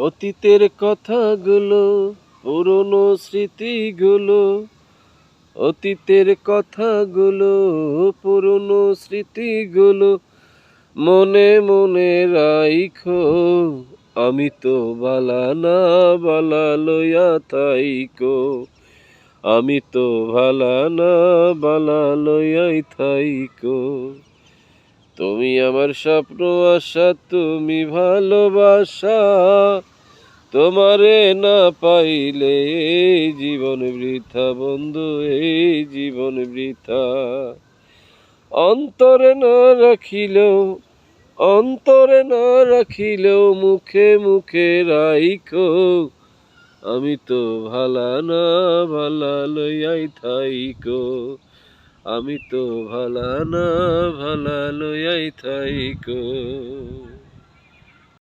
অতীতের কথাগুলো, পুরনো স্মৃতিগুলো, অতীতের কথাগুলো, পুরনো স্মৃতিগুলো মনে মনে রাইখো। আমি তো বালা না বালা লইয়া থাইকো, আমি তো ভালা না বালা লইয়াই থাইকো। তুমি আমার স্বপ্ন আশা, তুমি ভালোবাসা, তোমারে না পাইলে এই জীবন বৃথা বন্ধু, এই জীবন বৃথা। অন্তরে না রাখিলেও, অন্তরে না রাখিলেও মুখে মুখে রাইখো। আমি তো ভালা না ভালা লইয়াই থাইকো, আমি তো ভালা না ভালা লইয়াই থাইকো।